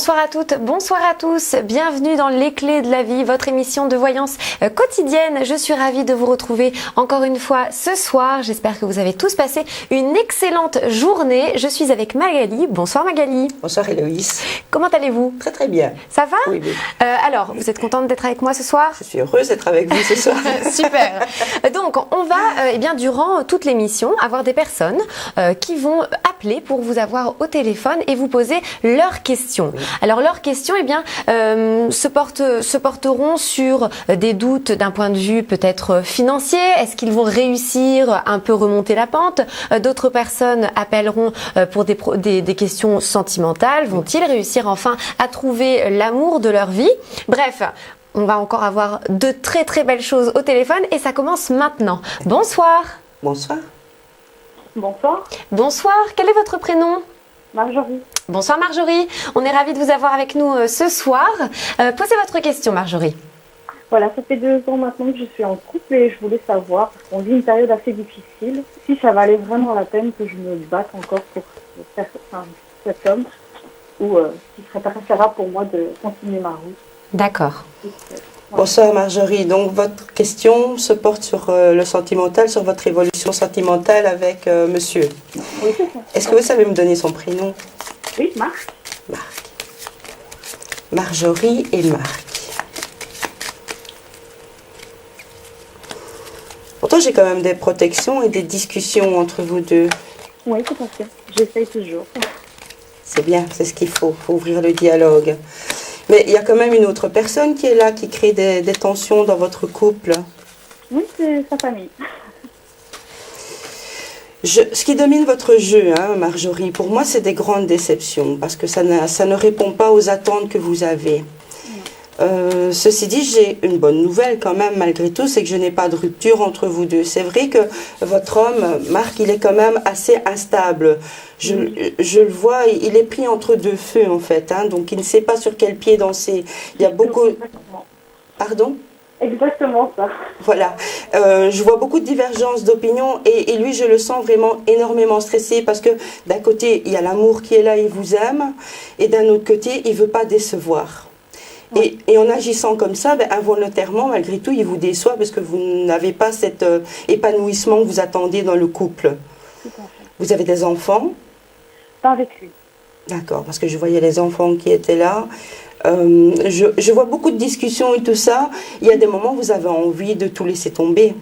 Bonsoir à toutes, bonsoir à tous, bienvenue dans Les Clés de la Vie, votre émission de voyance quotidienne. Je suis ravie de vous retrouver encore une fois ce soir. J'espère que vous avez tous passé une excellente journée. Je suis avec Magali. Bonsoir Magali. Bonsoir Héloïse. Comment allez-vous? Très très bien. Ça va? Oui, oui. Alors, vous êtes contente d'être avec moi ce soir? Je suis heureuse d'être avec vous ce soir. Super. Donc, on va, durant toute l'émission, avoir des personnes qui vont appeler pour vous avoir au téléphone et vous poser leurs questions. Oui. Alors, leurs questions, se porteront sur des doutes d'un point de vue peut-être financier. Est-ce qu'ils vont réussir un peu remonter la pente? D'autres personnes appelleront pour des questions sentimentales. Vont-ils réussir enfin à trouver l'amour de leur vie? Bref. On va encore avoir de très très belles choses au téléphone et ça commence maintenant. Bonsoir. Bonsoir. Bonsoir. Bonsoir, quel est votre prénom? Marjorie. Bonsoir Marjorie, on est ravis de vous avoir avec nous ce soir. Posez votre question Marjorie. Voilà, ça fait 2 ans maintenant que je suis en couple et je voulais savoir, parce qu'on vit une période assez difficile, si ça valait vraiment la peine que je me batte encore pour faire cet homme ou s'il serait préférable pour moi de continuer ma route. D'accord. Bonsoir Marjorie, donc votre question se porte sur le sentimental, sur votre évolution sentimentale avec monsieur. Oui, c'est ça. Est-ce que vous savez me donner son prénom? Oui, Marc. Marc. Marjorie et Marc. Pourtant j'ai quand même des protections et des discussions entre vous deux. Oui, tout à fait. J'essaye toujours. C'est bien, c'est ce qu'il faut ouvrir le dialogue. Mais il y a quand même une autre personne qui est là, qui crée des tensions dans votre couple. Oui, c'est sa famille. Ce qui domine votre jeu, Marjorie, pour moi, c'est des grandes déceptions, parce que ça ne répond pas aux attentes que vous avez. Ceci dit, j'ai une bonne nouvelle quand même, malgré tout, c'est que je n'ai pas de rupture entre vous deux. C'est vrai que votre homme, Marc, il est quand même assez instable. Je le vois, il est pris entre deux feux en fait, donc il ne sait pas sur quel pied danser. Il y a beaucoup... Pardon ? Exactement ça. Voilà, je vois beaucoup de divergences d'opinion et lui, je le sens vraiment énormément stressé parce que d'un côté, il y a l'amour qui est là, il vous aime, et d'un autre côté, il ne veut pas décevoir. Et en agissant comme ça, involontairement, malgré tout, il vous déçoit parce que vous n'avez pas cet épanouissement que vous attendiez dans le couple. Tout à fait. Vous avez des enfants? Pas avec lui. D'accord, parce que je voyais les enfants qui étaient là. Je vois beaucoup de discussions et tout ça. Il y a des moments où vous avez envie de tout laisser tomber.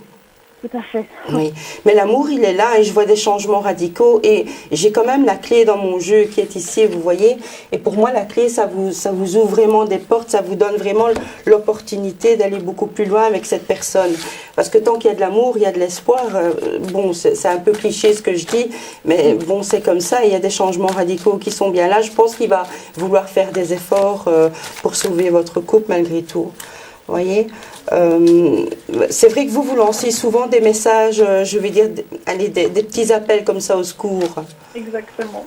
Tout à fait. Oui, mais l'amour, il est là et je vois des changements radicaux et j'ai quand même la clé dans mon jeu qui est ici, vous voyez. Et pour moi, la clé, ça vous ouvre vraiment des portes, ça vous donne vraiment l'opportunité d'aller beaucoup plus loin avec cette personne. Parce que tant qu'il y a de l'amour, il y a de l'espoir. Bon, c'est un peu cliché ce que je dis, mais bon, c'est comme ça. Il y a des changements radicaux qui sont bien là. Je pense qu'il va vouloir faire des efforts pour sauver votre couple malgré tout. Vous voyez, c'est vrai que vous lancez souvent des messages, je vais dire, des petits appels comme ça au secours. Exactement.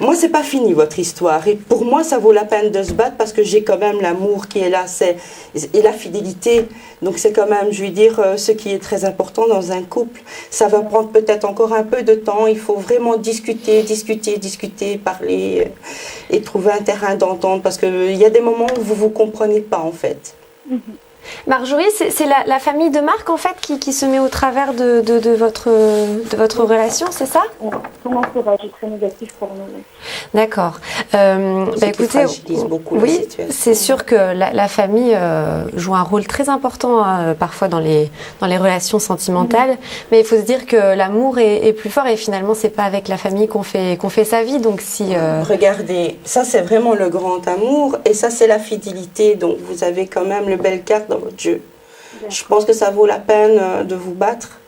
Moi, c'est pas fini votre histoire. Et pour moi, ça vaut la peine de se battre parce que j'ai quand même l'amour qui est là, et la fidélité. Donc c'est quand même, je vais dire, ce qui est très important dans un couple. Ça va prendre peut-être encore un peu de temps. Il faut vraiment discuter, parler et trouver un terrain d'entente parce qu'il y a des moments où vous ne comprenez pas en fait. Marjorie, c'est la famille de Marc en fait qui se met au travers de votre relation, c'est ça? Son entourage est très négatif pour nous. D'accord. Écoutez, oui, c'est sûr que la famille joue un rôle très important parfois dans les relations sentimentales, mais il faut se dire que l'amour est plus fort et finalement c'est pas avec la famille qu'on fait sa vie. Donc si regardez, ça c'est vraiment le grand amour et ça c'est la fidélité. Donc vous avez quand même le bel carte dans votre jeu. Je pense que ça vaut la peine de vous battre.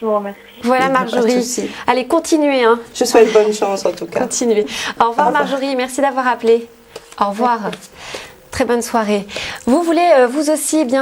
Je vous remercie. Voilà Marjorie. Allez, continuez. Je souhaite bonne chance en tout cas. Continuez. Au revoir Marjorie, merci d'avoir appelé. Au revoir. Très bonne soirée. Vous voulez vous aussi bien